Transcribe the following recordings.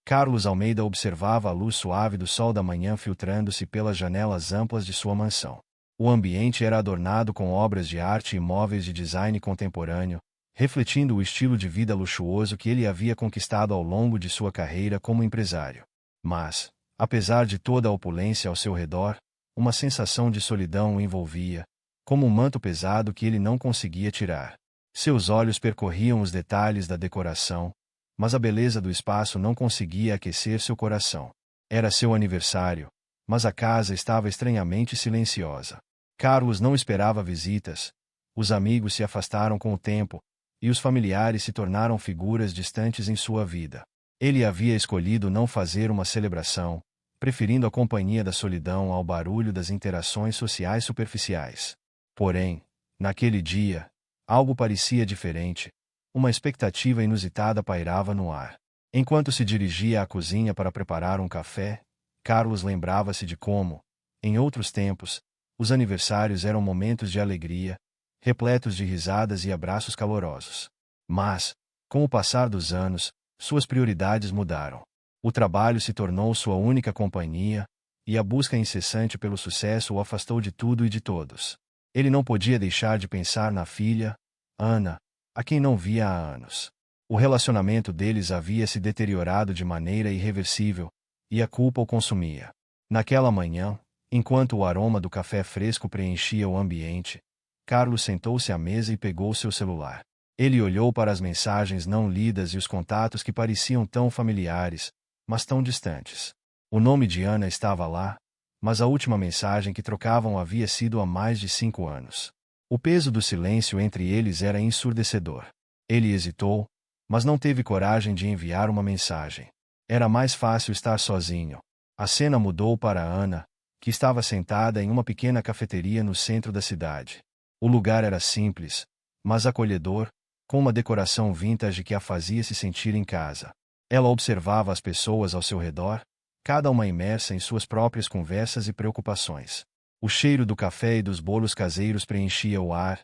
Carlos Almeida observava a luz suave do sol da manhã filtrando-se pelas janelas amplas de sua mansão. O ambiente era adornado com obras de arte e móveis de design contemporâneo, refletindo o estilo de vida luxuoso que ele havia conquistado ao longo de sua carreira como empresário. Mas, apesar de toda a opulência ao seu redor, uma sensação de solidão o envolvia, como um manto pesado que ele não conseguia tirar. Seus olhos percorriam os detalhes da decoração, mas a beleza do espaço não conseguia aquecer seu coração. Era seu aniversário, mas a casa estava estranhamente silenciosa. Carlos não esperava visitas, os amigos se afastaram com o tempo, e os familiares se tornaram figuras distantes em sua vida. Ele havia escolhido não fazer uma celebração, preferindo a companhia da solidão ao barulho das interações sociais superficiais. Porém, naquele dia, algo parecia diferente. Uma expectativa inusitada pairava no ar. Enquanto se dirigia à cozinha para preparar um café, Carlos lembrava-se de como, em outros tempos, os aniversários eram momentos de alegria, repletos de risadas e abraços calorosos. Mas, com o passar dos anos, suas prioridades mudaram. O trabalho se tornou sua única companhia, e a busca incessante pelo sucesso o afastou de tudo e de todos. Ele não podia deixar de pensar na filha, Ana, a quem não via há anos. O relacionamento deles havia se deteriorado de maneira irreversível, e a culpa o consumia. Naquela manhã, enquanto o aroma do café fresco preenchia o ambiente, Carlos sentou-se à mesa e pegou seu celular. Ele olhou para as mensagens não lidas e os contatos que pareciam tão familiares, mas tão distantes. O nome de Ana estava lá, mas a última mensagem que trocavam havia sido há mais de 5 anos. O peso do silêncio entre eles era ensurdecedor. Ele hesitou, mas não teve coragem de enviar uma mensagem. Era mais fácil estar sozinho. A cena mudou para Ana, que estava sentada em uma pequena cafeteria no centro da cidade. O lugar era simples, mas acolhedor, com uma decoração vintage que a fazia se sentir em casa. Ela observava as pessoas ao seu redor, cada uma imersa em suas próprias conversas e preocupações. O cheiro do café e dos bolos caseiros preenchia o ar,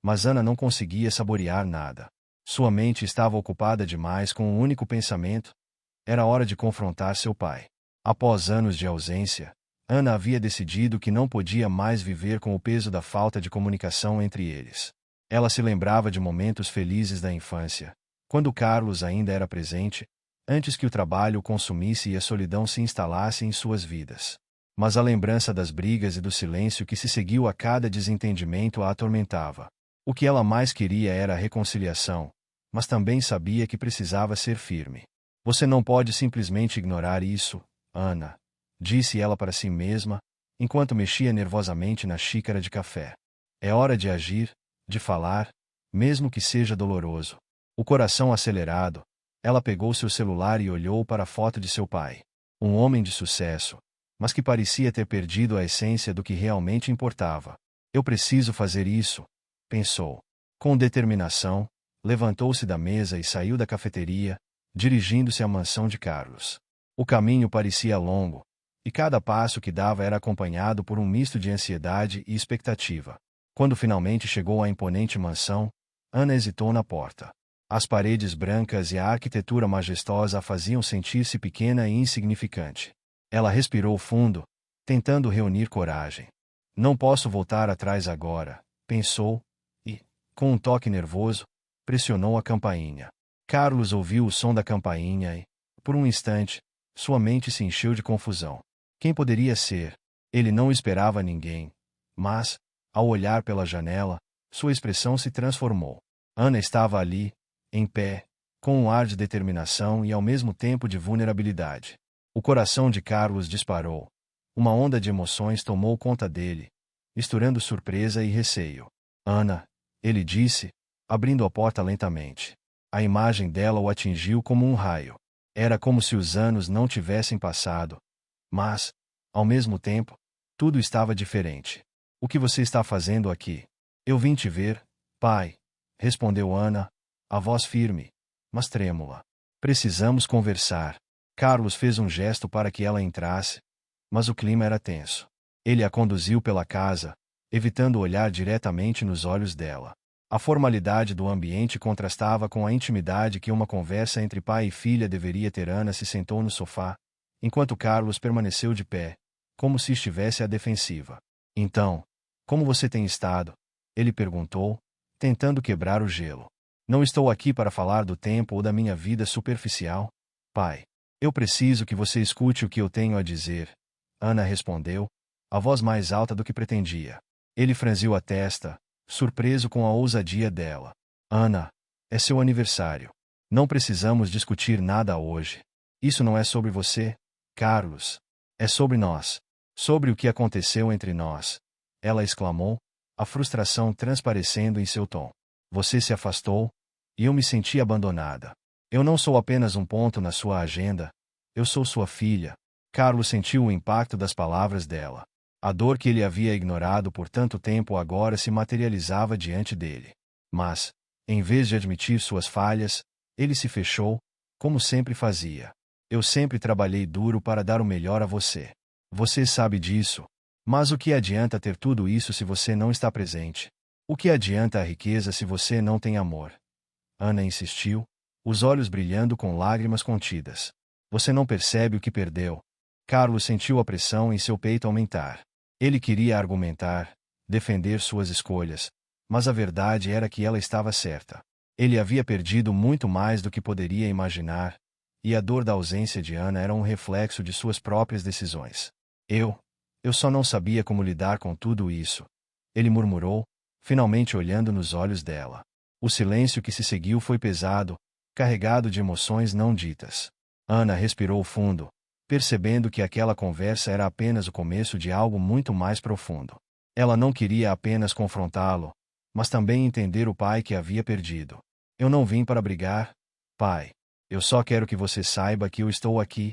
mas Ana não conseguia saborear nada. Sua mente estava ocupada demais com um único pensamento: era hora de confrontar seu pai. Após anos de ausência, Ana havia decidido que não podia mais viver com o peso da falta de comunicação entre eles. Ela se lembrava de momentos felizes da infância, quando Carlos ainda era presente, antes que o trabalho o consumisse e a solidão se instalasse em suas vidas. Mas a lembrança das brigas e do silêncio que se seguiu a cada desentendimento a atormentava. O que ela mais queria era a reconciliação, mas também sabia que precisava ser firme. Você não pode simplesmente ignorar isso, Ana, disse ela para si mesma, enquanto mexia nervosamente na xícara de café. É hora de agir, de falar, mesmo que seja doloroso. O coração acelerado, ela pegou seu celular e olhou para a foto de seu pai. Um homem de sucesso, mas que parecia ter perdido a essência do que realmente importava. Eu preciso fazer isso, pensou. Com determinação, levantou-se da mesa e saiu da cafeteria, dirigindo-se à mansão de Carlos. O caminho parecia longo, e cada passo que dava era acompanhado por um misto de ansiedade e expectativa. Quando finalmente chegou à imponente mansão, Ana hesitou na porta. As paredes brancas e a arquitetura majestosa a faziam sentir-se pequena e insignificante. Ela respirou fundo, tentando reunir coragem. Não posso voltar atrás agora, pensou, e, com um toque nervoso, pressionou a campainha. Carlos ouviu o som da campainha e, por um instante, sua mente se encheu de confusão. Quem poderia ser? Ele não esperava ninguém, mas, ao olhar pela janela, sua expressão se transformou. Ana estava ali, em pé, com um ar de determinação e ao mesmo tempo de vulnerabilidade. O coração de Carlos disparou. Uma onda de emoções tomou conta dele, misturando surpresa e receio. Ana, ele disse, abrindo a porta lentamente. A imagem dela o atingiu como um raio. Era como se os anos não tivessem passado. Mas, ao mesmo tempo, tudo estava diferente. O que você está fazendo aqui? Eu vim te ver, pai, respondeu Ana, a voz firme, mas trêmula. Precisamos conversar. Carlos fez um gesto para que ela entrasse, mas o clima era tenso. Ele a conduziu pela casa, evitando olhar diretamente nos olhos dela. A formalidade do ambiente contrastava com a intimidade que uma conversa entre pai e filha deveria ter. Ana se sentou no sofá, enquanto Carlos permaneceu de pé, como se estivesse à defensiva. Então, como você tem estado? Ele perguntou, tentando quebrar o gelo. Não estou aqui para falar do tempo ou da minha vida superficial, pai. Eu preciso que você escute o que eu tenho a dizer. Ana respondeu, a voz mais alta do que pretendia. Ele franziu a testa, surpreso com a ousadia dela. Ana, é seu aniversário. Não precisamos discutir nada hoje. Isso não é sobre você, Carlos. É sobre nós. Sobre o que aconteceu entre nós. Ela exclamou, a frustração transparecendo em seu tom. Você se afastou, e eu me senti abandonada. Eu não sou apenas um ponto na sua agenda. Eu sou sua filha. Carlos sentiu o impacto das palavras dela. A dor que ele havia ignorado por tanto tempo agora se materializava diante dele. Mas, em vez de admitir suas falhas, ele se fechou, como sempre fazia. Eu sempre trabalhei duro para dar o melhor a você. Você sabe disso. Mas o que adianta ter tudo isso se você não está presente? O que adianta a riqueza se você não tem amor? Ana insistiu, os olhos brilhando com lágrimas contidas. Você não percebe o que perdeu. Carlos sentiu a pressão em seu peito aumentar. Ele queria argumentar, defender suas escolhas, mas a verdade era que ela estava certa. Ele havia perdido muito mais do que poderia imaginar, e a dor da ausência de Ana era um reflexo de suas próprias decisões. Eu só não sabia como lidar com tudo isso. Ele murmurou, finalmente olhando nos olhos dela. O silêncio que se seguiu foi pesado, carregado de emoções não ditas. Ana respirou fundo, percebendo que aquela conversa era apenas o começo de algo muito mais profundo. Ela não queria apenas confrontá-lo, mas também entender o pai que havia perdido. Eu não vim para brigar, pai. Eu só quero que você saiba que eu estou aqui,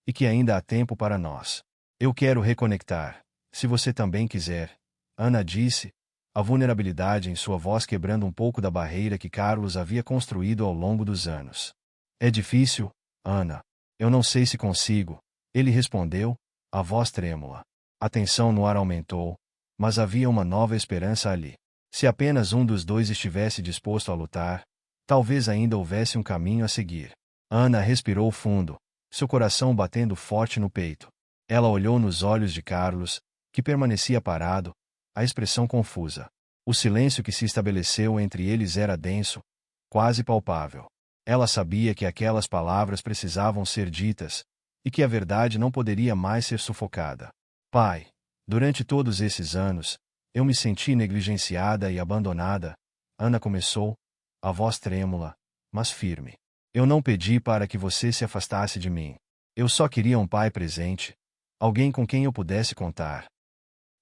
e que ainda há tempo para nós. Eu quero reconectar, se você também quiser. Ana disse, a vulnerabilidade em sua voz quebrando um pouco da barreira que Carlos havia construído ao longo dos anos. É difícil, Ana. Eu não sei se consigo. Ele respondeu, a voz trêmula. A tensão no ar aumentou, mas havia uma nova esperança ali. Se apenas um dos dois estivesse disposto a lutar, talvez ainda houvesse um caminho a seguir. Ana respirou fundo, seu coração batendo forte no peito. Ela olhou nos olhos de Carlos, que permanecia parado, a expressão confusa. O silêncio que se estabeleceu entre eles era denso, quase palpável. Ela sabia que aquelas palavras precisavam ser ditas, e que a verdade não poderia mais ser sufocada. Pai, durante todos esses anos, eu me senti negligenciada e abandonada. Ana começou, a voz trêmula, mas firme. Eu não pedi para que você se afastasse de mim. Eu só queria um pai presente, alguém com quem eu pudesse contar.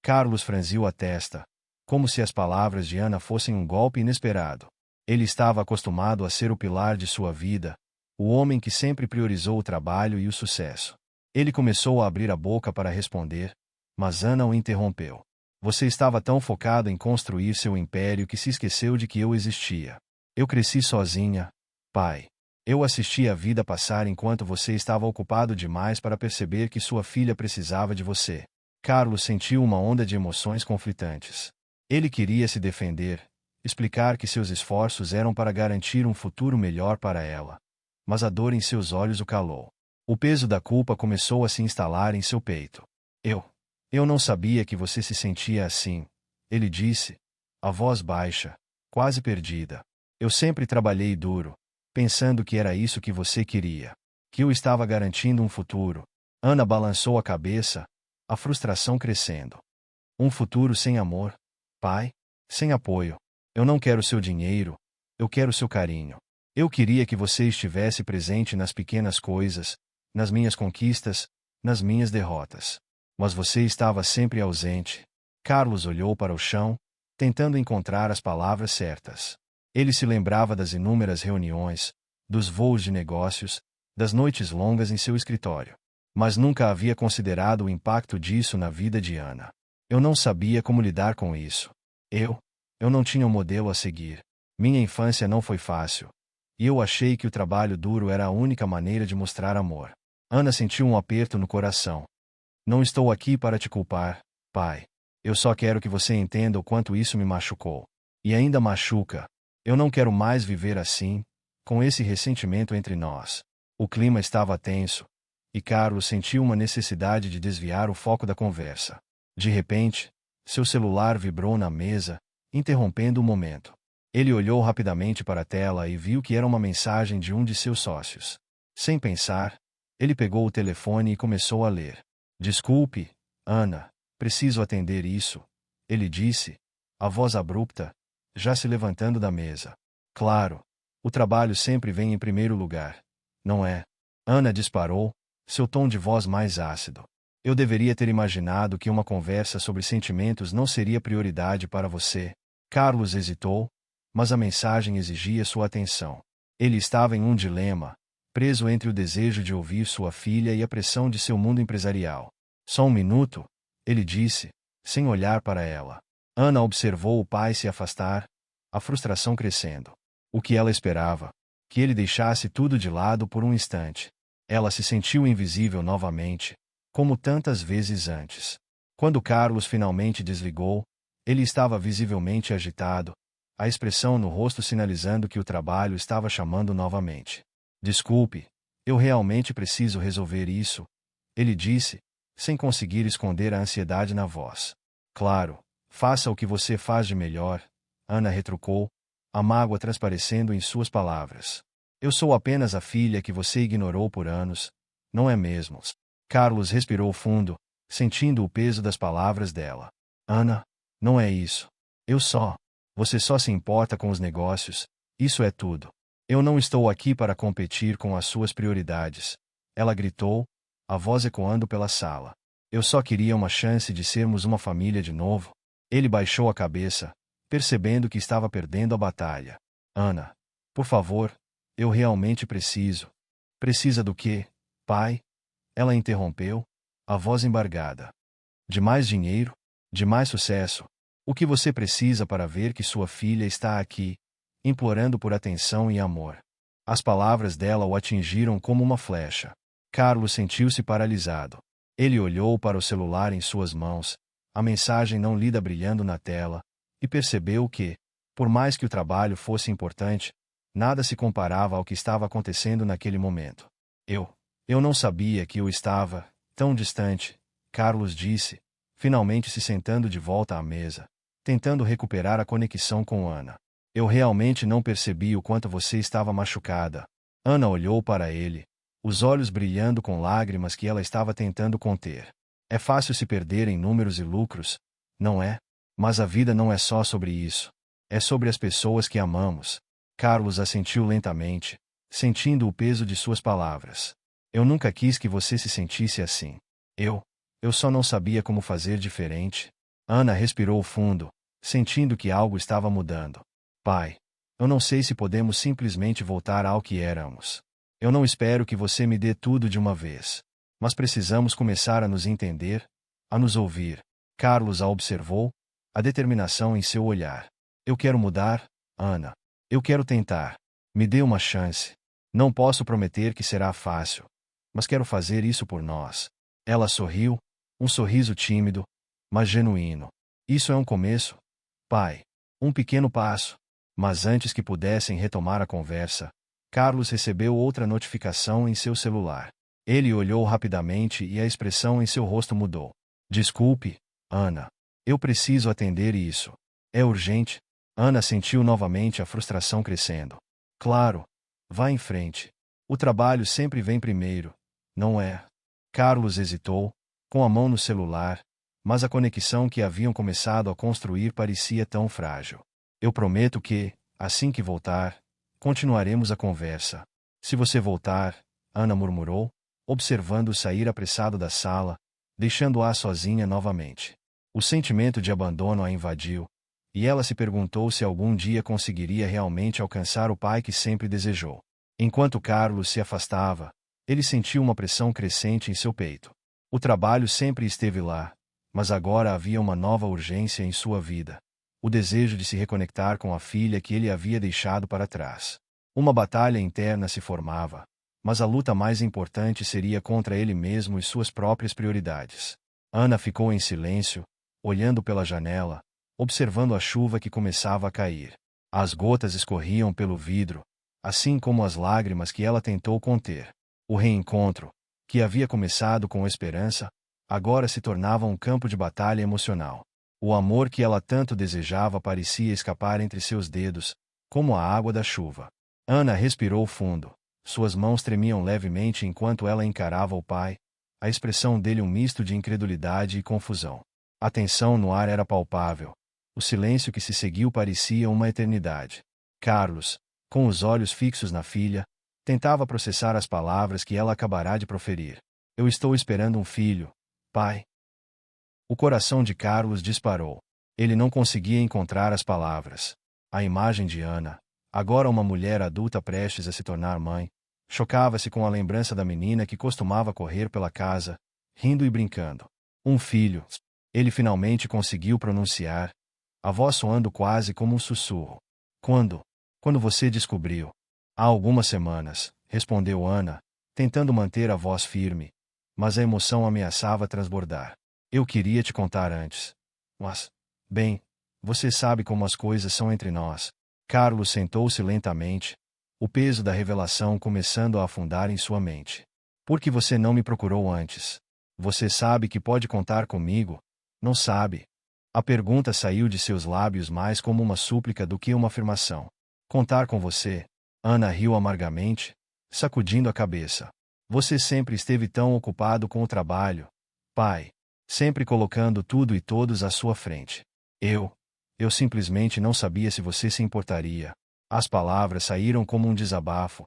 Carlos franziu a testa, como se as palavras de Ana fossem um golpe inesperado. Ele estava acostumado a ser o pilar de sua vida, o homem que sempre priorizou o trabalho e o sucesso. Ele começou a abrir a boca para responder, mas Ana o interrompeu. Você estava tão focado em construir seu império que se esqueceu de que eu existia. Eu cresci sozinha, pai. Eu assisti a vida passar enquanto você estava ocupado demais para perceber que sua filha precisava de você. Carlos sentiu uma onda de emoções conflitantes. Ele queria se defender, explicar que seus esforços eram para garantir um futuro melhor para ela. Mas a dor em seus olhos o calou. O peso da culpa começou a se instalar em seu peito. Eu não sabia que você se sentia assim, ele disse, a voz baixa, quase perdida. Eu sempre trabalhei duro, pensando que era isso que você queria. Que eu estava garantindo um futuro. Ana balançou a cabeça, a frustração crescendo. Um futuro sem amor, pai? Sem apoio. Eu não quero seu dinheiro, eu quero seu carinho. Eu queria que você estivesse presente nas pequenas coisas, nas minhas conquistas, nas minhas derrotas. Mas você estava sempre ausente. Carlos olhou para o chão, tentando encontrar as palavras certas. Ele se lembrava das inúmeras reuniões, dos voos de negócios, das noites longas em seu escritório. Mas nunca havia considerado o impacto disso na vida de Ana. Eu não sabia como lidar com isso. Eu não tinha um modelo a seguir. Minha infância não foi fácil. E eu achei que o trabalho duro era a única maneira de mostrar amor. Ana sentiu um aperto no coração. Não estou aqui para te culpar, pai. Eu só quero que você entenda o quanto isso me machucou. E ainda machuca. Eu não quero mais viver assim, com esse ressentimento entre nós. O clima estava tenso, e Carlos sentiu uma necessidade de desviar o foco da conversa. De repente, seu celular vibrou na mesa, interrompendo o momento. Ele olhou rapidamente para a tela e viu que era uma mensagem de um de seus sócios. Sem pensar, ele pegou o telefone e começou a ler. Desculpe, Ana, preciso atender isso, ele disse, a voz abrupta, já se levantando da mesa. Claro, o trabalho sempre vem em primeiro lugar, não é? Ana disparou, seu tom de voz mais ácido. Eu deveria ter imaginado que uma conversa sobre sentimentos não seria prioridade para você. Carlos hesitou, mas a mensagem exigia sua atenção. Ele estava em um dilema, preso entre o desejo de ouvir sua filha e a pressão de seu mundo empresarial. Só um minuto, ele disse, sem olhar para ela. Ana observou o pai se afastar, a frustração crescendo. O que ela esperava? Que ele deixasse tudo de lado por um instante. Ela se sentiu invisível novamente, como tantas vezes antes. Quando Carlos finalmente desligou, ele estava visivelmente agitado, a expressão no rosto sinalizando que o trabalho estava chamando novamente. Desculpe, eu realmente preciso resolver isso, ele disse, sem conseguir esconder a ansiedade na voz. Claro, faça o que você faz de melhor, Ana retrucou, a mágoa transparecendo em suas palavras. Eu sou apenas a filha que você ignorou por anos, não é mesmo? Carlos respirou fundo, sentindo o peso das palavras dela. Ana, não é isso. Você só se importa com os negócios, isso é tudo. Eu não estou aqui para competir com as suas prioridades. Ela gritou, a voz ecoando pela sala. Eu só queria uma chance de sermos uma família de novo. Ele baixou a cabeça, percebendo que estava perdendo a batalha. Ana, por favor, eu realmente preciso. Precisa do quê, pai? Ela interrompeu, a voz embargada. De mais dinheiro? De mais sucesso? O que você precisa para ver que sua filha está aqui, implorando por atenção e amor? As palavras dela o atingiram como uma flecha. Carlos sentiu-se paralisado. Ele olhou para o celular em suas mãos, a mensagem não lida brilhando na tela, e percebeu que, por mais que o trabalho fosse importante, nada se comparava ao que estava acontecendo naquele momento. Eu não sabia que eu estava tão distante, Carlos disse, finalmente se sentando de volta à mesa, tentando recuperar a conexão com Ana. Eu realmente não percebi o quanto você estava machucada. Ana olhou para ele, os olhos brilhando com lágrimas que ela estava tentando conter. É fácil se perder em números e lucros, não é? Mas a vida não é só sobre isso. É sobre as pessoas que amamos. Carlos assentiu lentamente, sentindo o peso de suas palavras. Eu nunca quis que você se sentisse assim. Eu só não sabia como fazer diferente. Ana respirou fundo, sentindo que algo estava mudando. Pai, eu não sei se podemos simplesmente voltar ao que éramos. Eu não espero que você me dê tudo de uma vez. Mas precisamos começar a nos entender, a nos ouvir. Carlos a observou, a determinação em seu olhar. Eu quero mudar, Ana. Eu quero tentar. Me dê uma chance. Não posso prometer que será fácil, mas quero fazer isso por nós. Ela sorriu, um sorriso tímido, mas genuíno. Isso é um começo, pai. Um pequeno passo. Mas antes que pudessem retomar a conversa, Carlos recebeu outra notificação em seu celular. Ele olhou rapidamente e a expressão em seu rosto mudou. Desculpe, Ana. Eu preciso atender isso. É urgente? Ana sentiu novamente a frustração crescendo. Claro. Vá em frente. O trabalho sempre vem primeiro, não é? Carlos hesitou, com a mão no celular, mas a conexão que haviam começado a construir parecia tão frágil. Eu prometo que, assim que voltar, continuaremos a conversa. Se você voltar, Ana murmurou, observando-o sair apressado da sala, deixando-a sozinha novamente. O sentimento de abandono a invadiu, e ela se perguntou se algum dia conseguiria realmente alcançar o pai que sempre desejou. Enquanto Carlos se afastava, ele sentiu uma pressão crescente em seu peito. O trabalho sempre esteve lá, mas agora havia uma nova urgência em sua vida. O desejo de se reconectar com a filha que ele havia deixado para trás. Uma batalha interna se formava, mas a luta mais importante seria contra ele mesmo e suas próprias prioridades. Ana ficou em silêncio, olhando pela janela, observando a chuva que começava a cair. As gotas escorriam pelo vidro, assim como as lágrimas que ela tentou conter. O reencontro, que havia começado com esperança, agora se tornava um campo de batalha emocional. O amor que ela tanto desejava parecia escapar entre seus dedos, como a água da chuva. Ana respirou fundo. Suas mãos tremiam levemente enquanto ela encarava o pai, a expressão dele um misto de incredulidade e confusão. A tensão no ar era palpável. O silêncio que se seguiu parecia uma eternidade. Carlos, com os olhos fixos na filha, tentava processar as palavras que ela acabará de proferir. Eu estou esperando um filho, pai. O coração de Carlos disparou. Ele não conseguia encontrar as palavras. A imagem de Ana, agora uma mulher adulta prestes a se tornar mãe, chocava-se com a lembrança da menina que costumava correr pela casa, rindo e brincando. Um filho. Ele finalmente conseguiu pronunciar, a voz soando quase como um sussurro. Quando você descobriu? Há algumas semanas, respondeu Ana, tentando manter a voz firme, mas a emoção ameaçava transbordar. Eu queria te contar antes. Mas, bem, você sabe como as coisas são entre nós. Carlos sentou-se lentamente, o peso da revelação começando a afundar em sua mente. Por que você não me procurou antes? Você sabe que pode contar comigo, não sabe? A pergunta saiu de seus lábios mais como uma súplica do que uma afirmação. Contar com você? Ana riu amargamente, sacudindo a cabeça. Você sempre esteve tão ocupado com o trabalho, pai, sempre colocando tudo e todos à sua frente. Eu simplesmente não sabia se você se importaria. As palavras saíram como um desabafo,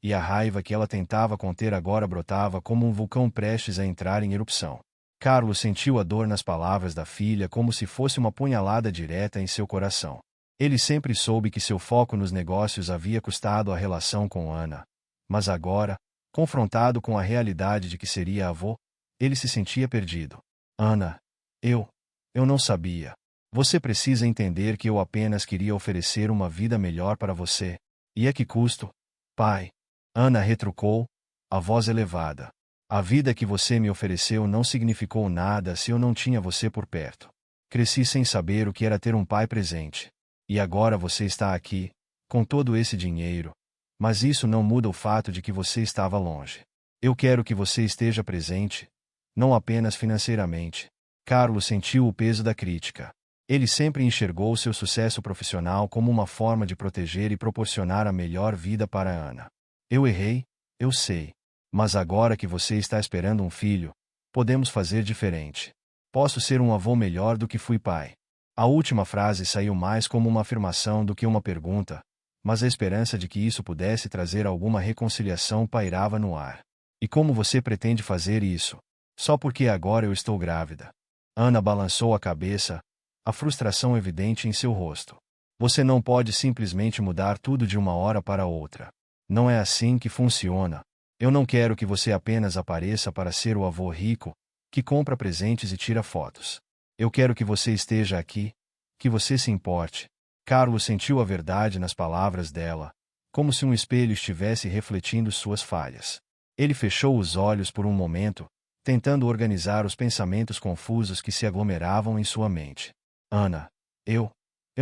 e a raiva que ela tentava conter agora brotava como um vulcão prestes a entrar em erupção. Carlos sentiu a dor nas palavras da filha como se fosse uma punhalada direta em seu coração. Ele sempre soube que seu foco nos negócios havia custado a relação com Ana. Mas agora, confrontado com a realidade de que seria avô, ele se sentia perdido. Ana, eu não sabia. Você precisa entender que eu apenas queria oferecer uma vida melhor para você. E a que custo? Pai. Ana retrucou, a voz elevada. A vida que você me ofereceu não significou nada se eu não tinha você por perto. Cresci sem saber o que era ter um pai presente. E agora você está aqui, com todo esse dinheiro. Mas isso não muda o fato de que você estava longe. Eu quero que você esteja presente, não apenas financeiramente. Carlos sentiu o peso da crítica. Ele sempre enxergou seu sucesso profissional como uma forma de proteger e proporcionar a melhor vida para Ana. Eu errei, eu sei. Mas agora que você está esperando um filho, podemos fazer diferente. Posso ser um avô melhor do que fui pai. A última frase saiu mais como uma afirmação do que uma pergunta, mas a esperança de que isso pudesse trazer alguma reconciliação pairava no ar. E como você pretende fazer isso? Só porque agora eu estou grávida. Ana balançou a cabeça, a frustração evidente em seu rosto. Você não pode simplesmente mudar tudo de uma hora para outra. Não é assim que funciona. Eu não quero que você apenas apareça para ser o avô rico, que compra presentes e tira fotos. Eu quero que você esteja aqui, que você se importe. Carlos sentiu a verdade nas palavras dela, como se um espelho estivesse refletindo suas falhas. Ele fechou os olhos por um momento, tentando organizar os pensamentos confusos que se aglomeravam em sua mente. Ana, eu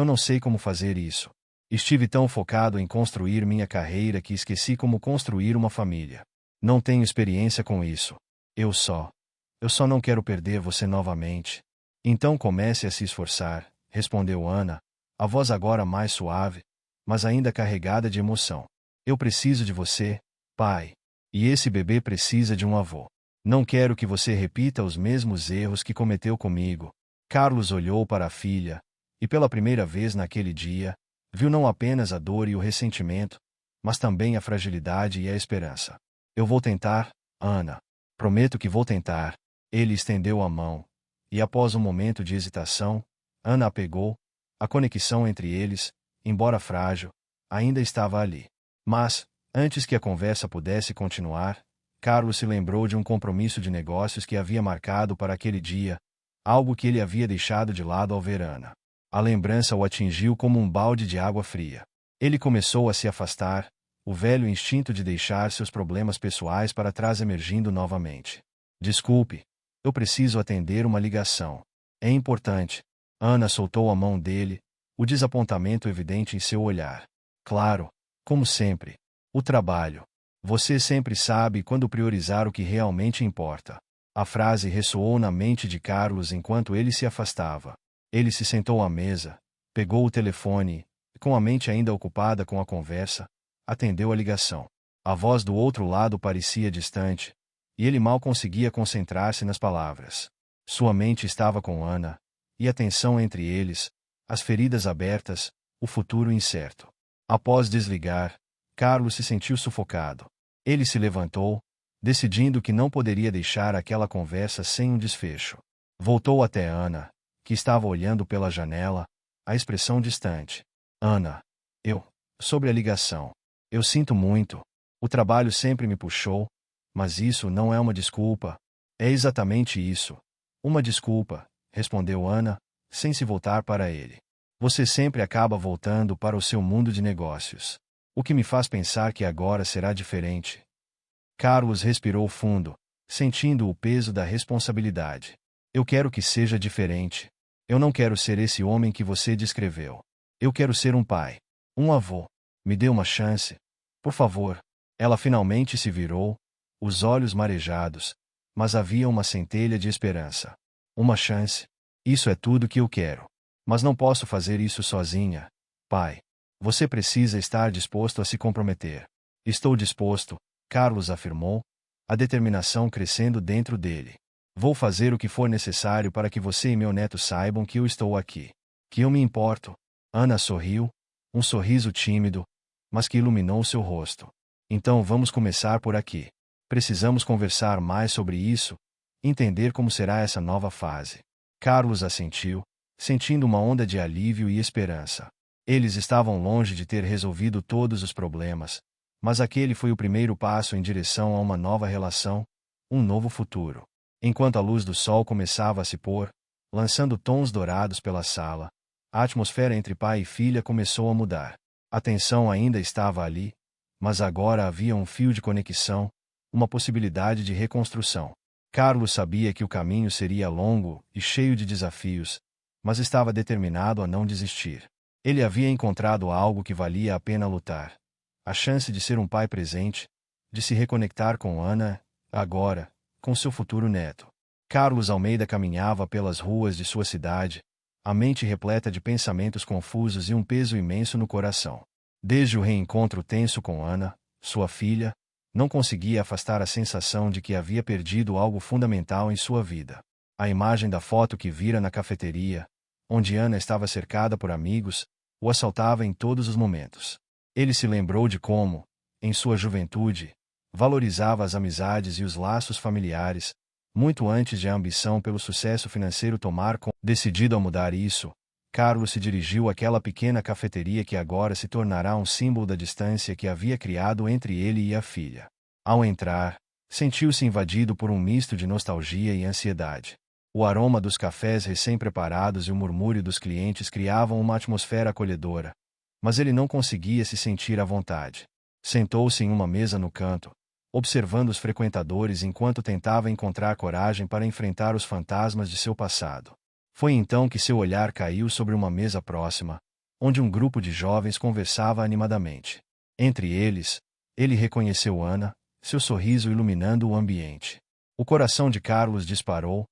não sei como fazer isso. Estive tão focado em construir minha carreira que esqueci como construir uma família. Não tenho experiência com isso. Eu só não quero perder você novamente. Então comece a se esforçar, respondeu Ana, a voz agora mais suave, mas ainda carregada de emoção. Eu preciso de você, pai. E esse bebê precisa de um avô. Não quero que você repita os mesmos erros que cometeu comigo. Carlos olhou para a filha, e pela primeira vez naquele dia, viu não apenas a dor e o ressentimento, mas também a fragilidade e a esperança. Eu vou tentar, Ana. Prometo que vou tentar. Ele estendeu a mão, e após um momento de hesitação, Ana a pegou. A conexão entre eles, embora frágil, ainda estava ali. Mas, antes que a conversa pudesse continuar, Carlos se lembrou de um compromisso de negócios que havia marcado para aquele dia, algo que ele havia deixado de lado ao ver Ana. A lembrança o atingiu como um balde de água fria. Ele começou a se afastar, o velho instinto de deixar seus problemas pessoais para trás emergindo novamente. Desculpe, eu preciso atender uma ligação. É importante. Ana soltou a mão dele, o desapontamento evidente em seu olhar. Claro, como sempre. O trabalho. Você sempre sabe quando priorizar o que realmente importa. A frase ressoou na mente de Carlos enquanto ele se afastava. Ele se sentou à mesa, pegou o telefone e, com a mente ainda ocupada com a conversa, atendeu a ligação. A voz do outro lado parecia distante, e ele mal conseguia concentrar-se nas palavras. Sua mente estava com Ana, e a tensão entre eles, as feridas abertas, o futuro incerto. Após desligar, Carlos se sentiu sufocado. Ele se levantou, decidindo que não poderia deixar aquela conversa sem um desfecho. Voltou até Ana, que estava olhando pela janela, a expressão distante. Ana, sobre a ligação. Eu sinto muito. O trabalho sempre me puxou, mas isso não é uma desculpa. É exatamente isso. Uma desculpa, respondeu Ana, sem se voltar para ele. Você sempre acaba voltando para o seu mundo de negócios. O que me faz pensar que agora será diferente. Carlos respirou fundo, sentindo o peso da responsabilidade. Eu quero que seja diferente. Eu não quero ser esse homem que você descreveu. Eu quero ser um pai. Um avô. Me dê uma chance. Por favor. Ela finalmente se virou, os olhos marejados, mas havia uma centelha de esperança. Uma chance. Isso é tudo que eu quero. Mas não posso fazer isso sozinha. Pai. Você precisa estar disposto a se comprometer. Estou disposto, Carlos afirmou, a determinação crescendo dentro dele. Vou fazer o que for necessário para que você e meu neto saibam que eu estou aqui. Que eu me importo. Ana sorriu, um sorriso tímido, mas que iluminou seu rosto. Então vamos começar por aqui. Precisamos conversar mais sobre isso, entender como será essa nova fase. Carlos assentiu, sentindo uma onda de alívio e esperança. Eles estavam longe de ter resolvido todos os problemas, mas aquele foi o primeiro passo em direção a uma nova relação, um novo futuro. Enquanto a luz do sol começava a se pôr, lançando tons dourados pela sala, a atmosfera entre pai e filha começou a mudar. A tensão ainda estava ali, mas agora havia um fio de conexão, uma possibilidade de reconstrução. Carlos sabia que o caminho seria longo e cheio de desafios, mas estava determinado a não desistir. Ele havia encontrado algo que valia a pena lutar. A chance de ser um pai presente, de se reconectar com Ana, agora, com seu futuro neto. Carlos Almeida caminhava pelas ruas de sua cidade, a mente repleta de pensamentos confusos e um peso imenso no coração. Desde o reencontro tenso com Ana, sua filha, não conseguia afastar a sensação de que havia perdido algo fundamental em sua vida. A imagem da foto que vira na cafeteria, onde Ana estava cercada por amigos, o assaltava em todos os momentos. Ele se lembrou de como, em sua juventude, valorizava as amizades e os laços familiares, muito antes de a ambição pelo sucesso financeiro tomar conta. Decidido a mudar isso, Carlos se dirigiu àquela pequena cafeteria que agora se tornará um símbolo da distância que havia criado entre ele e a filha. Ao entrar, sentiu-se invadido por um misto de nostalgia e ansiedade. O aroma dos cafés recém-preparados e o murmúrio dos clientes criavam uma atmosfera acolhedora, mas ele não conseguia se sentir à vontade. Sentou-se em uma mesa no canto, observando os frequentadores enquanto tentava encontrar coragem para enfrentar os fantasmas de seu passado. Foi então que seu olhar caiu sobre uma mesa próxima, onde um grupo de jovens conversava animadamente. Entre eles, ele reconheceu Ana, seu sorriso iluminando o ambiente. O coração de Carlos disparou,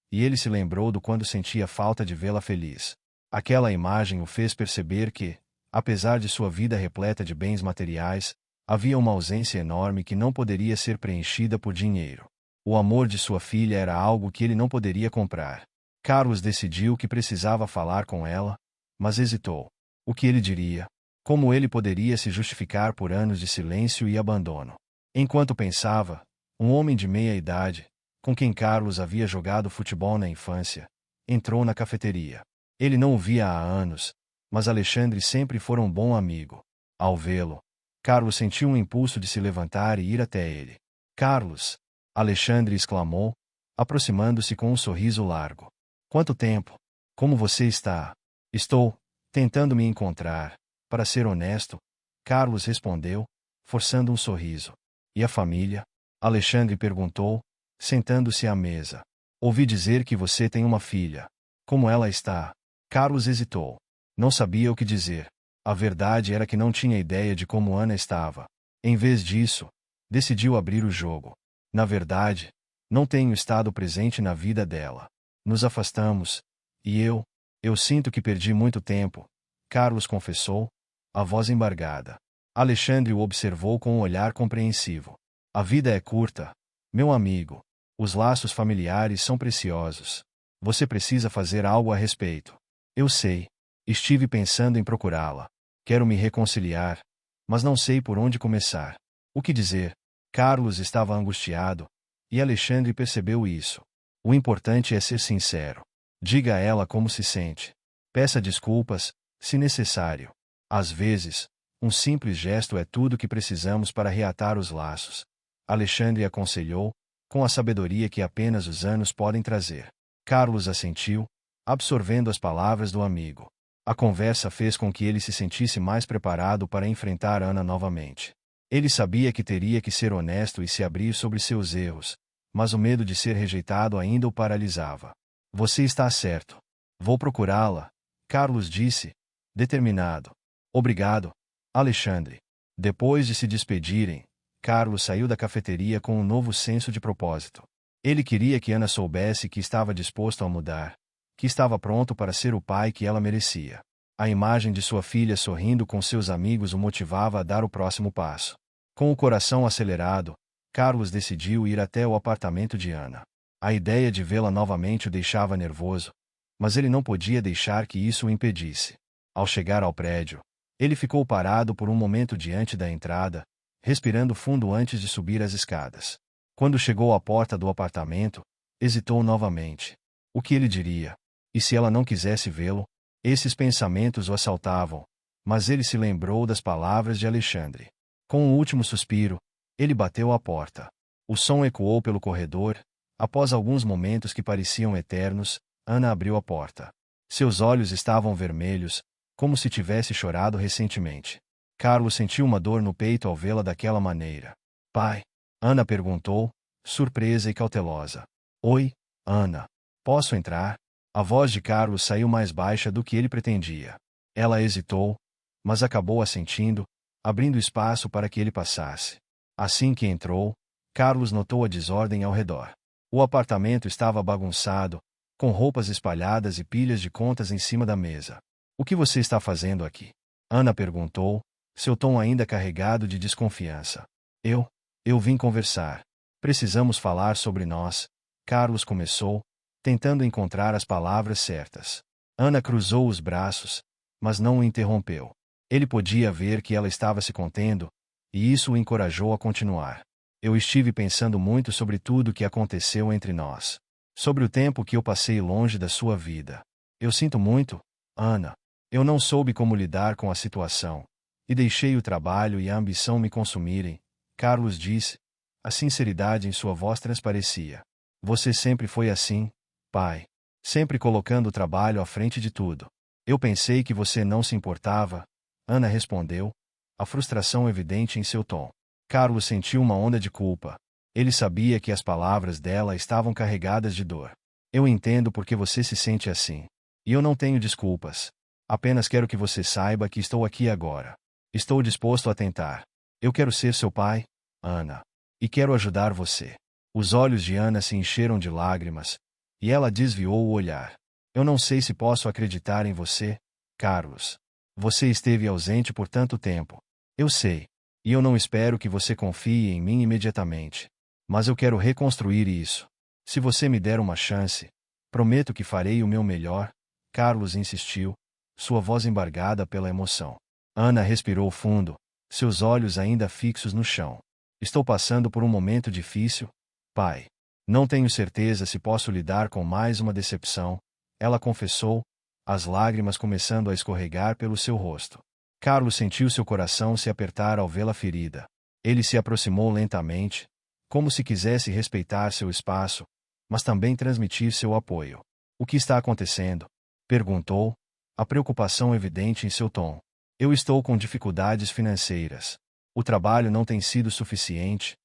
e ele se lembrou do quando sentia falta de vê-la feliz. Aquela imagem o fez perceber que, apesar de sua vida repleta de bens materiais, havia uma ausência enorme que não poderia ser preenchida por dinheiro. O amor de sua filha era algo que ele não poderia comprar. Carlos decidiu que precisava falar com ela, mas hesitou. O que ele diria? Como ele poderia se justificar por anos de silêncio e abandono? Enquanto pensava, um homem de meia idade, com quem Carlos havia jogado futebol na infância, entrou na cafeteria. Ele não o via há anos, mas Alexandre sempre fora um bom amigo. Ao vê-lo, Carlos sentiu um impulso de se levantar e ir até ele. Carlos! Alexandre exclamou, aproximando-se com um sorriso largo. Quanto tempo? Como você está? Estou tentando me encontrar. Para ser honesto, Carlos respondeu, forçando um sorriso. E a família? Alexandre perguntou, sentando-se à mesa. Ouvi dizer que você tem uma filha. Como ela está? Carlos hesitou. Não sabia o que dizer. A verdade era que não tinha ideia de como Ana estava. Em vez disso, decidiu abrir o jogo. Na verdade, não tenho estado presente na vida dela. Nos afastamos, e eu sinto que perdi muito tempo, Carlos confessou, a voz embargada. Alexandre o observou com um olhar compreensivo. A vida é curta, meu amigo. Os laços familiares são preciosos. Você precisa fazer algo a respeito. Eu sei. Estive pensando em procurá-la. Quero me reconciliar, mas não sei por onde começar. O que dizer? Carlos estava angustiado, e Alexandre percebeu isso. O importante é ser sincero. Diga a ela como se sente. Peça desculpas, se necessário. Às vezes, um simples gesto é tudo que precisamos para reatar os laços. Alexandre aconselhou, com a sabedoria que apenas os anos podem trazer. Carlos assentiu, absorvendo as palavras do amigo. A conversa fez com que ele se sentisse mais preparado para enfrentar Ana novamente. Ele sabia que teria que ser honesto e se abrir sobre seus erros, mas o medo de ser rejeitado ainda o paralisava. Você está certo. Vou procurá-la, Carlos disse, determinado. Obrigado, Alexandre. Depois de se despedirem, Carlos saiu da cafeteria com um novo senso de propósito. Ele queria que Ana soubesse que estava disposto a mudar, que estava pronto para ser o pai que ela merecia. A imagem de sua filha sorrindo com seus amigos o motivava a dar o próximo passo. Com o coração acelerado, Carlos decidiu ir até o apartamento de Ana. A ideia de vê-la novamente o deixava nervoso, mas ele não podia deixar que isso o impedisse. Ao chegar ao prédio, ele ficou parado por um momento diante da entrada, respirando fundo antes de subir as escadas. Quando chegou à porta do apartamento, hesitou novamente. O que ele diria? E se ela não quisesse vê-lo? Esses pensamentos o assaltavam, mas ele se lembrou das palavras de Alexandre. Com um último suspiro, ele bateu à porta. O som ecoou pelo corredor. Após alguns momentos que pareciam eternos, Ana abriu a porta. Seus olhos estavam vermelhos, como se tivesse chorado recentemente. Carlos sentiu uma dor no peito ao vê-la daquela maneira. Pai? Ana perguntou, surpresa e cautelosa. Oi, Ana. Posso entrar? A voz de Carlos saiu mais baixa do que ele pretendia. Ela hesitou, mas acabou assentindo, abrindo espaço para que ele passasse. Assim que entrou, Carlos notou a desordem ao redor. O apartamento estava bagunçado, com roupas espalhadas e pilhas de contas em cima da mesa. O que você está fazendo aqui? Ana perguntou, seu tom ainda carregado de desconfiança. Eu vim conversar. Precisamos falar sobre nós. Carlos começou, tentando encontrar as palavras certas. Ana cruzou os braços, mas não o interrompeu. Ele podia ver que ela estava se contendo, e isso o encorajou a continuar. Eu estive pensando muito sobre tudo o que aconteceu entre nós. Sobre o tempo que eu passei longe da sua vida. Eu sinto muito, Ana. Eu não soube como lidar com a situação, e deixei o trabalho e a ambição me consumirem, Carlos disse. A sinceridade em sua voz transparecia. Você sempre foi assim, pai. Sempre colocando o trabalho à frente de tudo. Eu pensei que você não se importava, Ana respondeu, a frustração evidente em seu tom. Carlos sentiu uma onda de culpa. Ele sabia que as palavras dela estavam carregadas de dor. Eu entendo porque você se sente assim. E eu não tenho desculpas. Apenas quero que você saiba que estou aqui agora. Estou disposto a tentar. Eu quero ser seu pai, Ana. E quero ajudar você. Os olhos de Ana se encheram de lágrimas, e ela desviou o olhar. Eu não sei se posso acreditar em você, Carlos. Você esteve ausente por tanto tempo. Eu sei. E eu não espero que você confie em mim imediatamente. Mas eu quero reconstruir isso. Se você me der uma chance, prometo que farei o meu melhor, Carlos insistiu, sua voz embargada pela emoção. Ana respirou fundo, seus olhos ainda fixos no chão. Estou passando por um momento difícil, pai. Não tenho certeza se posso lidar com mais uma decepção, ela confessou, as lágrimas começando a escorregar pelo seu rosto. Carlos sentiu seu coração se apertar ao vê-la ferida. Ele se aproximou lentamente, como se quisesse respeitar seu espaço, mas também transmitir seu apoio. O que está acontecendo? Perguntou, a preocupação evidente em seu tom. Eu estou com dificuldades financeiras. O trabalho não tem sido suficiente.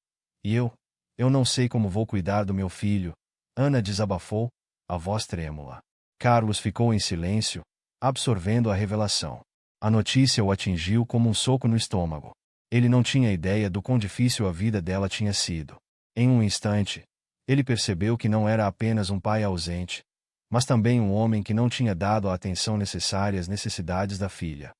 E eu não sei como vou cuidar do meu filho. Ana desabafou, a voz trêmula. Carlos ficou em silêncio, absorvendo a revelação. A notícia o atingiu como um soco no estômago. Ele não tinha ideia do quão difícil a vida dela tinha sido. Em um instante, ele percebeu que não era apenas um pai ausente, mas também um homem que não tinha dado a atenção necessária às necessidades da filha.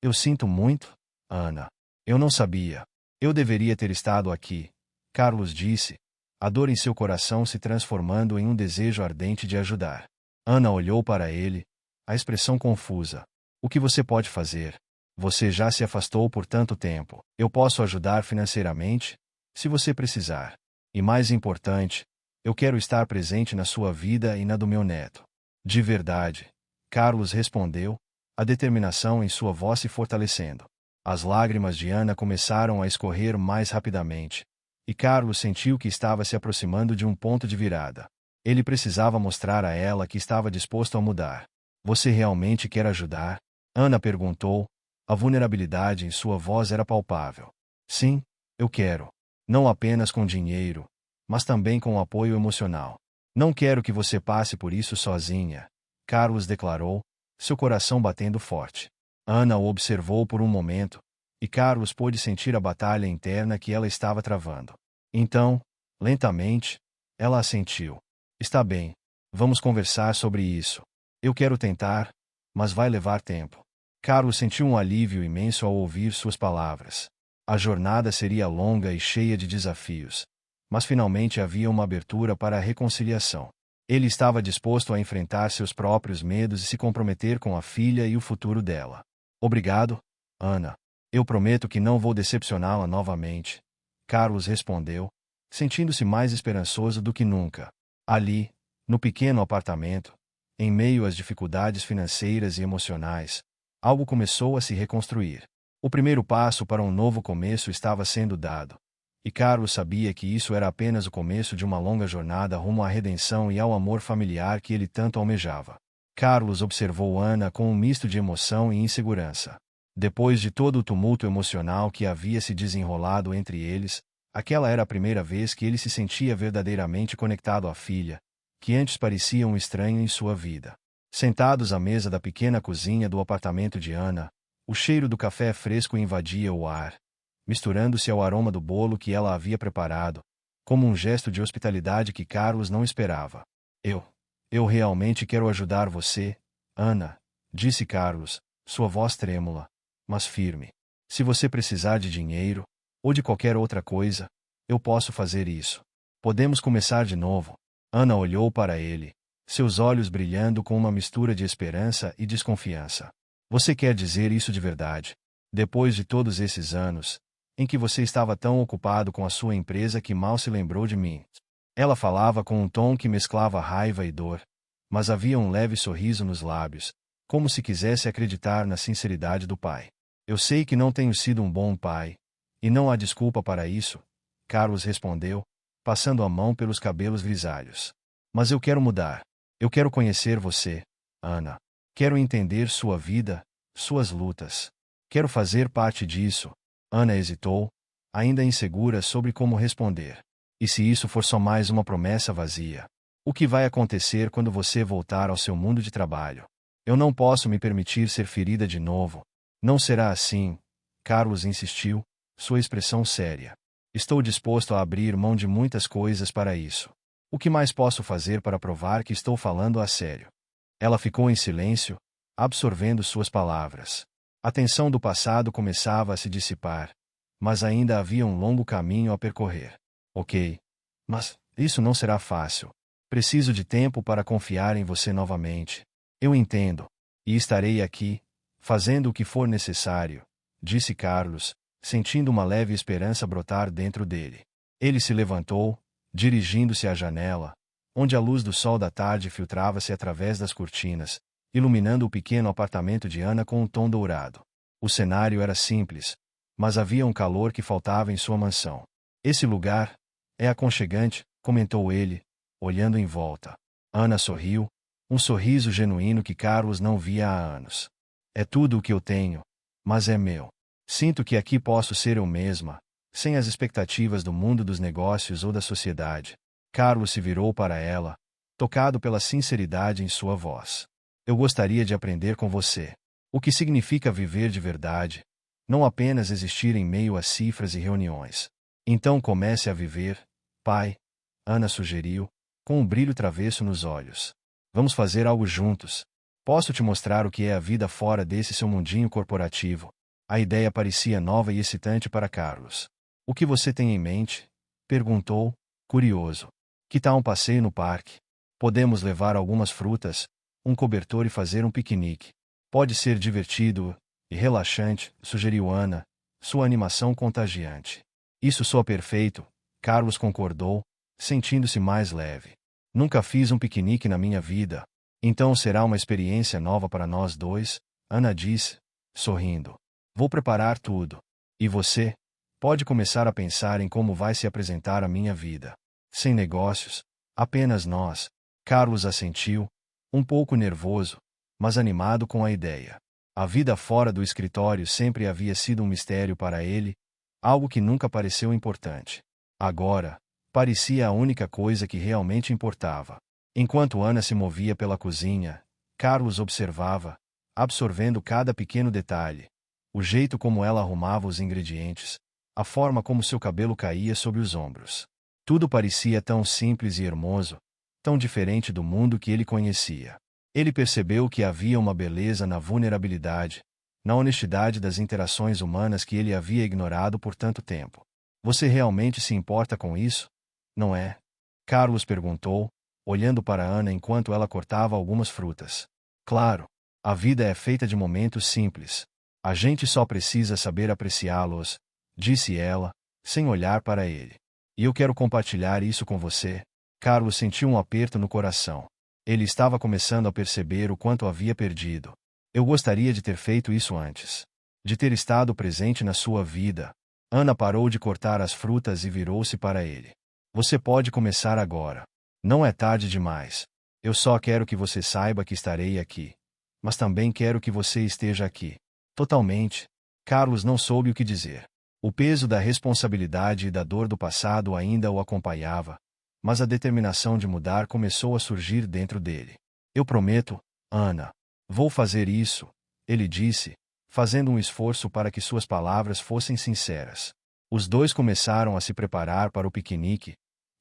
Eu sinto muito, Ana. Eu não sabia. Eu deveria ter estado aqui, Carlos disse, a dor em seu coração se transformando em um desejo ardente de ajudar. Ana olhou para ele, a expressão confusa. O que você pode fazer? Você já se afastou por tanto tempo. Eu posso ajudar financeiramente, se você precisar. E mais importante, eu quero estar presente na sua vida e na do meu neto. De verdade, Carlos respondeu, a determinação em sua voz se fortalecendo. As lágrimas de Ana começaram a escorrer mais rapidamente, e Carlos sentiu que estava se aproximando de um ponto de virada. Ele precisava mostrar a ela que estava disposto a mudar. Você realmente quer ajudar? Ana perguntou. A vulnerabilidade em sua voz era palpável. Sim, eu quero. Não apenas com dinheiro, mas também com apoio emocional. Não quero que você passe por isso sozinha, Carlos declarou, seu coração batendo forte. Ana o observou por um momento, e Carlos pôde sentir a batalha interna que ela estava travando. Então, lentamente, ela assentiu. Está bem, vamos conversar sobre isso. Eu quero tentar, mas vai levar tempo. Carlos sentiu um alívio imenso ao ouvir suas palavras. A jornada seria longa e cheia de desafios, mas finalmente havia uma abertura para a reconciliação. Ele estava disposto a enfrentar seus próprios medos e se comprometer com a filha e o futuro dela. Obrigado, Ana. Eu prometo que não vou decepcioná-la novamente, Carlos respondeu, sentindo-se mais esperançoso do que nunca. Ali, no pequeno apartamento, em meio às dificuldades financeiras e emocionais, algo começou a se reconstruir. O primeiro passo para um novo começo estava sendo dado, e Carlos sabia que isso era apenas o começo de uma longa jornada rumo à redenção e ao amor familiar que ele tanto almejava. Carlos observou Ana com um misto de emoção e insegurança. Depois de todo o tumulto emocional que havia se desenrolado entre eles, aquela era a primeira vez que ele se sentia verdadeiramente conectado à filha, que antes parecia um estranho em sua vida. Sentados à mesa da pequena cozinha do apartamento de Ana, o cheiro do café fresco invadia o ar, misturando-se ao aroma do bolo que ela havia preparado, como um gesto de hospitalidade que Carlos não esperava. Eu realmente quero ajudar você, Ana, disse Carlos, sua voz trêmula, mas firme. Se você precisar de dinheiro, ou de qualquer outra coisa, eu posso fazer isso. Podemos começar de novo. Ana olhou para ele, seus olhos brilhando com uma mistura de esperança e desconfiança. Você quer dizer isso de verdade? Depois de todos esses anos, em que você estava tão ocupado com a sua empresa que mal se lembrou de mim? Ela falava com um tom que mesclava raiva e dor, mas havia um leve sorriso nos lábios, como se quisesse acreditar na sinceridade do pai. Eu sei que não tenho sido um bom pai, e não há desculpa para isso, Carlos respondeu, passando a mão pelos cabelos grisalhos. Mas eu quero mudar. Eu quero conhecer você, Ana. Quero entender sua vida, suas lutas. Quero fazer parte disso. Ana hesitou, ainda insegura sobre como responder. E se isso for só mais uma promessa vazia? O que vai acontecer quando você voltar ao seu mundo de trabalho? Eu não posso me permitir ser ferida de novo. Não será assim, Carlos insistiu, sua expressão séria. Estou disposto a abrir mão de muitas coisas para isso. O que mais posso fazer para provar que estou falando a sério? Ela ficou em silêncio, absorvendo suas palavras. A tensão do passado começava a se dissipar, mas ainda havia um longo caminho a percorrer. Ok. Mas isso não será fácil. Preciso de tempo para confiar em você novamente. Eu entendo. E estarei aqui, fazendo o que for necessário, disse Carlos, sentindo uma leve esperança brotar dentro dele. Ele se levantou, dirigindo-se à janela, onde a luz do sol da tarde filtrava-se através das cortinas, iluminando o pequeno apartamento de Ana com um tom dourado. O cenário era simples, mas havia um calor que faltava em sua mansão. Esse lugar é aconchegante, comentou ele, olhando em volta. Ana sorriu, um sorriso genuíno que Carlos não via há anos. É tudo o que eu tenho, mas é meu. Sinto que aqui posso ser eu mesma, sem as expectativas do mundo dos negócios ou da sociedade. Carlos se virou para ela, tocado pela sinceridade em sua voz. Eu gostaria de aprender com você. O que significa viver de verdade, não apenas existir em meio a cifras e reuniões. Então comece a viver, pai, Ana sugeriu, com um brilho travesso nos olhos. Vamos fazer algo juntos. Posso te mostrar o que é a vida fora desse seu mundinho corporativo. A ideia parecia nova e excitante para Carlos. O que você tem em mente? Perguntou, curioso. Que tal um passeio no parque? Podemos levar algumas frutas, um cobertor e fazer um piquenique. Pode ser divertido e relaxante, sugeriu Ana, sua animação contagiante. Isso soa perfeito, Carlos concordou, sentindo-se mais leve. Nunca fiz um piquenique na minha vida, então será uma experiência nova para nós dois, Ana disse, sorrindo. Vou preparar tudo. E você? Pode começar a pensar em como vai se apresentar a minha vida. Sem negócios, apenas nós. Carlos assentiu, um pouco nervoso, mas animado com a ideia. A vida fora do escritório sempre havia sido um mistério para ele, algo que nunca pareceu importante. Agora, parecia a única coisa que realmente importava. Enquanto Ana se movia pela cozinha, Carlos observava, absorvendo cada pequeno detalhe. O jeito como ela arrumava os ingredientes, a forma como seu cabelo caía sobre os ombros. Tudo parecia tão simples e hermoso, tão diferente do mundo que ele conhecia. Ele percebeu que havia uma beleza na vulnerabilidade, na honestidade das interações humanas que ele havia ignorado por tanto tempo. Você realmente se importa com isso? Não é? Carlos perguntou, olhando para Ana enquanto ela cortava algumas frutas. Claro, a vida é feita de momentos simples. A gente só precisa saber apreciá-los, disse ela, sem olhar para ele. E eu quero compartilhar isso com você. Carlos sentiu um aperto no coração. Ele estava começando a perceber o quanto havia perdido. Eu gostaria de ter feito isso antes. De ter estado presente na sua vida. Ana parou de cortar as frutas e virou-se para ele. Você pode começar agora. Não é tarde demais. Eu só quero que você saiba que estarei aqui. Mas também quero que você esteja aqui. Totalmente. Carlos não soube o que dizer. O peso da responsabilidade e da dor do passado ainda o acompanhava, mas a determinação de mudar começou a surgir dentro dele. Eu prometo, Ana. Vou fazer isso, ele disse, fazendo um esforço para que suas palavras fossem sinceras. Os dois começaram a se preparar para o piquenique,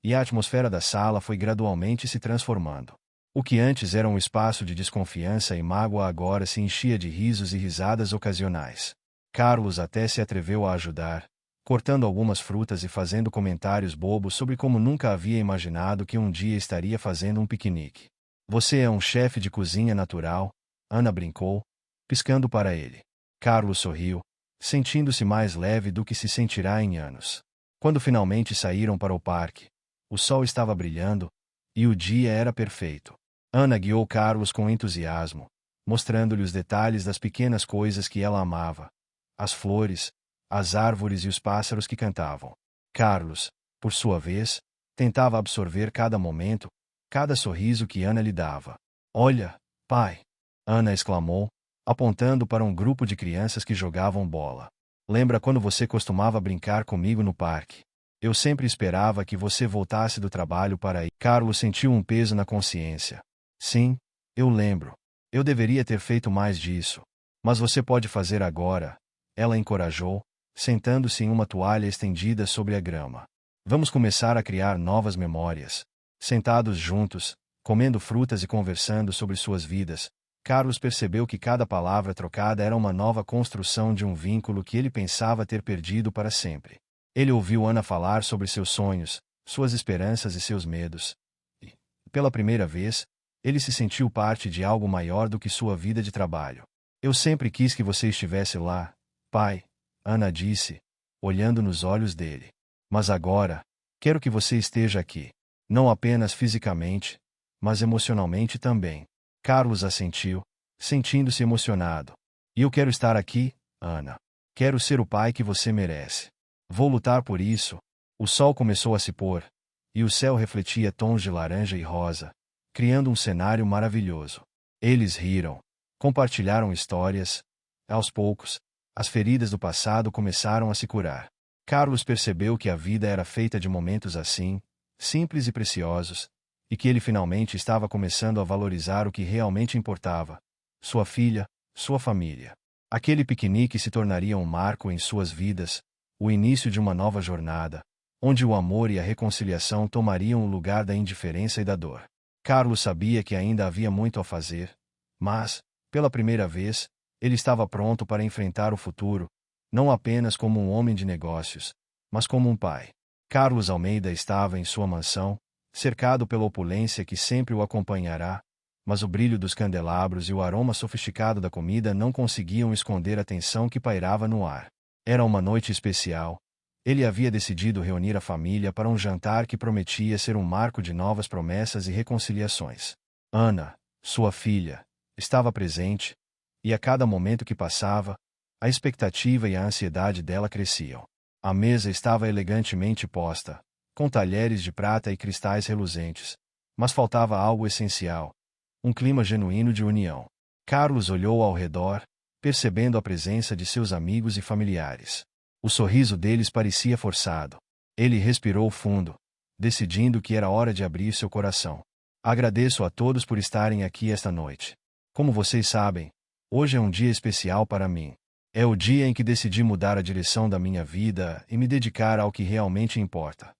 e a atmosfera da sala foi gradualmente se transformando. O que antes era um espaço de desconfiança e mágoa agora se enchia de risos e risadas ocasionais. Carlos até se atreveu a ajudar, cortando algumas frutas e fazendo comentários bobos sobre como nunca havia imaginado que um dia estaria fazendo um piquenique. Você é um chefe de cozinha natural, Ana brincou, piscando para ele. Carlos sorriu, sentindo-se mais leve do que se sentirá em anos. Quando finalmente saíram para o parque, o sol estava brilhando, e o dia era perfeito. Ana guiou Carlos com entusiasmo, mostrando-lhe os detalhes das pequenas coisas que ela amava. As flores, as árvores e os pássaros que cantavam. Carlos, por sua vez, tentava absorver cada momento, cada sorriso que Ana lhe dava. Olha, pai! Ana exclamou, apontando para um grupo de crianças que jogavam bola. Lembra quando você costumava brincar comigo no parque? Eu sempre esperava que você voltasse do trabalho para ir. Carlos sentiu um peso na consciência. Sim, eu lembro. Eu deveria ter feito mais disso. Mas você pode fazer agora, ela encorajou, sentando-se em uma toalha estendida sobre a grama. Vamos começar a criar novas memórias. Sentados juntos, comendo frutas e conversando sobre suas vidas, Carlos percebeu que cada palavra trocada era uma nova construção de um vínculo que ele pensava ter perdido para sempre. Ele ouviu Ana falar sobre seus sonhos, suas esperanças e seus medos. E, pela primeira vez, ele se sentiu parte de algo maior do que sua vida de trabalho. Eu sempre quis que você estivesse lá, pai, Ana disse, olhando nos olhos dele. Mas agora, quero que você esteja aqui. Não apenas fisicamente, mas emocionalmente também. Carlos assentiu, sentindo-se emocionado. E eu quero estar aqui, Ana. Quero ser o pai que você merece. Vou lutar por isso. O sol começou a se pôr, e o céu refletia tons de laranja e rosa, criando um cenário maravilhoso. Eles riram, compartilharam histórias. Aos poucos, as feridas do passado começaram a se curar. Carlos percebeu que a vida era feita de momentos assim, simples e preciosos, e que ele finalmente estava começando a valorizar o que realmente importava: sua filha, sua família. Aquele piquenique se tornaria um marco em suas vidas, o início de uma nova jornada, onde o amor e a reconciliação tomariam o lugar da indiferença e da dor. Carlos sabia que ainda havia muito a fazer, mas, pela primeira vez, ele estava pronto para enfrentar o futuro, não apenas como um homem de negócios, mas como um pai. Carlos Almeida estava em sua mansão, cercado pela opulência que sempre o acompanhará, mas o brilho dos candelabros e o aroma sofisticado da comida não conseguiam esconder a tensão que pairava no ar. Era uma noite especial. Ele havia decidido reunir a família para um jantar que prometia ser um marco de novas promessas e reconciliações. Ana, sua filha, estava presente, e a cada momento que passava, a expectativa e a ansiedade dela cresciam. A mesa estava elegantemente posta, com talheres de prata e cristais reluzentes, mas faltava algo essencial: um clima genuíno de união. Carlos olhou ao redor, percebendo a presença de seus amigos e familiares. O sorriso deles parecia forçado. Ele respirou fundo, decidindo que era hora de abrir seu coração. Agradeço a todos por estarem aqui esta noite. Como vocês sabem, hoje é um dia especial para mim. É o dia em que decidi mudar a direção da minha vida e me dedicar ao que realmente importa: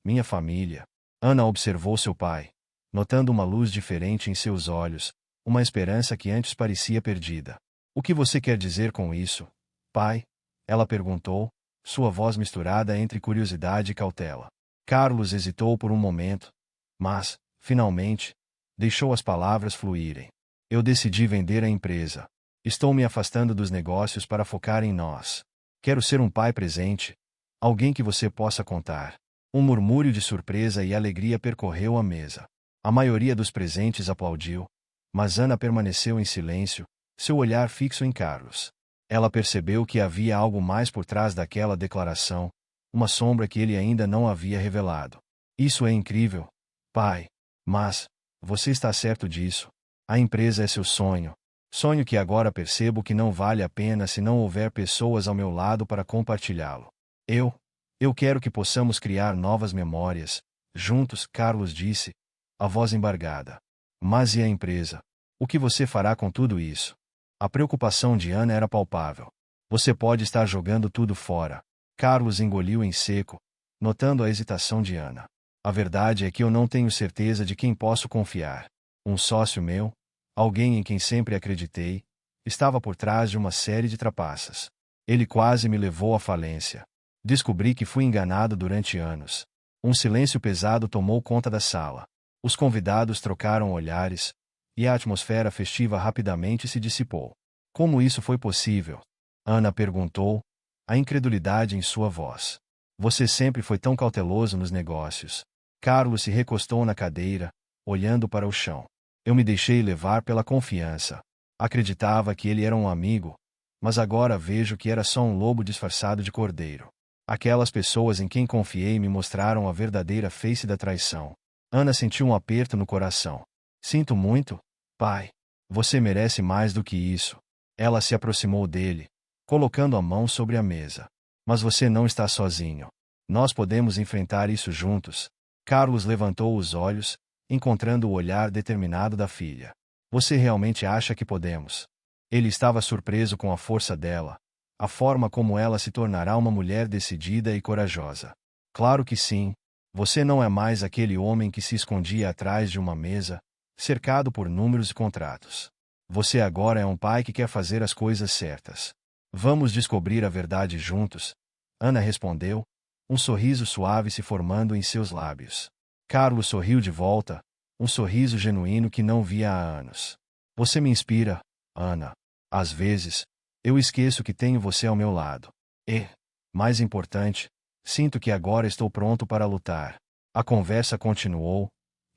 minha família. Ana observou seu pai, notando uma luz diferente em seus olhos, uma esperança que antes parecia perdida. O que você quer dizer com isso, pai? Ela perguntou, sua voz misturada entre curiosidade e cautela. Carlos hesitou por um momento, mas, finalmente, deixou as palavras fluírem. Eu decidi vender a empresa. Estou me afastando dos negócios para focar em nós. Quero ser um pai presente, alguém que você possa contar. Um murmúrio de surpresa e alegria percorreu a mesa. A maioria dos presentes aplaudiu, mas Ana permaneceu em silêncio, seu olhar fixo em Carlos. Ela percebeu que havia algo mais por trás daquela declaração, uma sombra que ele ainda não havia revelado. Isso é incrível, pai. Mas, você está certo disso. A empresa é seu sonho. Sonho que agora percebo que não vale a pena se não houver pessoas ao meu lado para compartilhá-lo. Eu quero que possamos criar novas memórias, juntos, Carlos disse, a voz embargada. Mas e a empresa? O que você fará com tudo isso? A preocupação de Ana era palpável. Você pode estar jogando tudo fora. Carlos engoliu em seco, notando a hesitação de Ana. A verdade é que eu não tenho certeza de quem posso confiar. Um sócio meu, alguém em quem sempre acreditei, estava por trás de uma série de trapaças. Ele quase me levou à falência. Descobri que fui enganado durante anos. Um silêncio pesado tomou conta da sala. Os convidados trocaram olhares, e a atmosfera festiva rapidamente se dissipou. Como isso foi possível? Ana perguntou, a incredulidade em sua voz. Você sempre foi tão cauteloso nos negócios. Carlos se recostou na cadeira, olhando para o chão. Eu me deixei levar pela confiança. Acreditava que ele era um amigo, mas agora vejo que era só um lobo disfarçado de cordeiro. Aquelas pessoas em quem confiei me mostraram a verdadeira face da traição. Ana sentiu um aperto no coração. Sinto muito, pai. Você merece mais do que isso. Ela se aproximou dele, colocando a mão sobre a mesa. Mas você não está sozinho. Nós podemos enfrentar isso juntos. Carlos levantou os olhos, encontrando o olhar determinado da filha. Você realmente acha que podemos? Ele estava surpreso com a força dela, a forma como ela se tornará uma mulher decidida e corajosa. Claro que sim. Você não é mais aquele homem que se escondia atrás de uma mesa, cercado por números e contratos. Você agora é um pai que quer fazer as coisas certas. Vamos descobrir a verdade juntos, Ana respondeu, um sorriso suave se formando em seus lábios. Carlos sorriu de volta, um sorriso genuíno que não via há anos. Você me inspira, Ana. Às vezes, eu esqueço que tenho você ao meu lado. E, mais importante, sinto que agora estou pronto para lutar. A conversa continuou,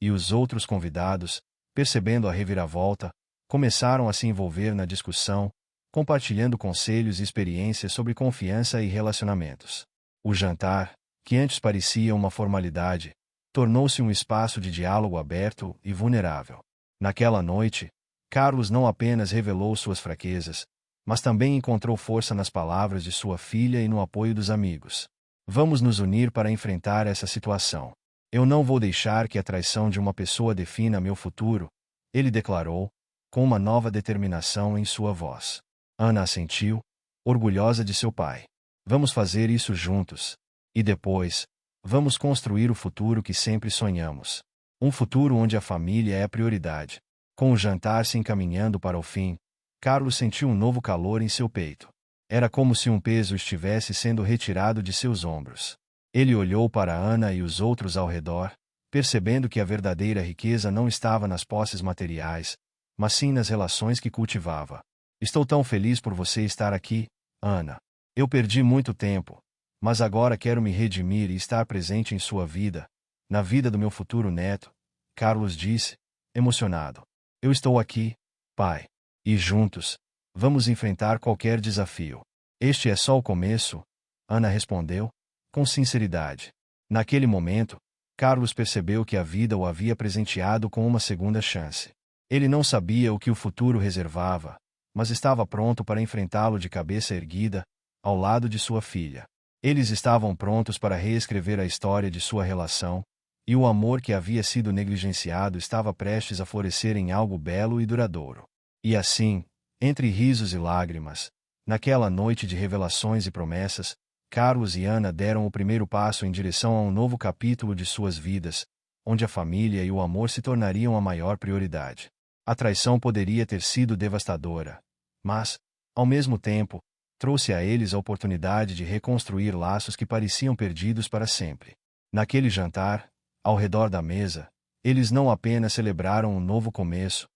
e os outros convidados, percebendo a reviravolta, começaram a se envolver na discussão, compartilhando conselhos e experiências sobre confiança e relacionamentos. O jantar, que antes parecia uma formalidade, tornou-se um espaço de diálogo aberto e vulnerável. Naquela noite, Carlos não apenas revelou suas fraquezas, mas também encontrou força nas palavras de sua filha e no apoio dos amigos. Vamos nos unir para enfrentar essa situação. Eu não vou deixar que a traição de uma pessoa defina meu futuro, ele declarou, com uma nova determinação em sua voz. Ana assentiu, orgulhosa de seu pai. Vamos fazer isso juntos. E depois, vamos construir o futuro que sempre sonhamos. Um futuro onde a família é a prioridade. Com o jantar se encaminhando para o fim, Carlos sentiu um novo calor em seu peito. Era como se um peso estivesse sendo retirado de seus ombros. Ele olhou para Ana e os outros ao redor, percebendo que a verdadeira riqueza não estava nas posses materiais, mas sim nas relações que cultivava. Estou tão feliz por você estar aqui, Ana. Eu perdi muito tempo, mas agora quero me redimir e estar presente em sua vida, na vida do meu futuro neto, Carlos disse, emocionado. Eu estou aqui, pai. E juntos, vamos enfrentar qualquer desafio. Este é só o começo, Ana respondeu, com sinceridade. Naquele momento, Carlos percebeu que a vida o havia presenteado com uma segunda chance. Ele não sabia o que o futuro reservava, mas estava pronto para enfrentá-lo de cabeça erguida, ao lado de sua filha. Eles estavam prontos para reescrever a história de sua relação, e o amor que havia sido negligenciado estava prestes a florescer em algo belo e duradouro. E assim, entre risos e lágrimas, naquela noite de revelações e promessas, Carlos e Ana deram o primeiro passo em direção a um novo capítulo de suas vidas, onde a família e o amor se tornariam a maior prioridade. A traição poderia ter sido devastadora, mas, ao mesmo tempo, trouxe a eles a oportunidade de reconstruir laços que pareciam perdidos para sempre. Naquele jantar, ao redor da mesa, eles não apenas celebraram um novo começo,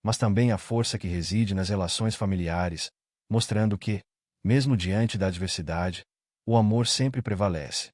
mas também a força que reside nas relações familiares, mostrando que, mesmo diante da adversidade, o amor sempre prevalece.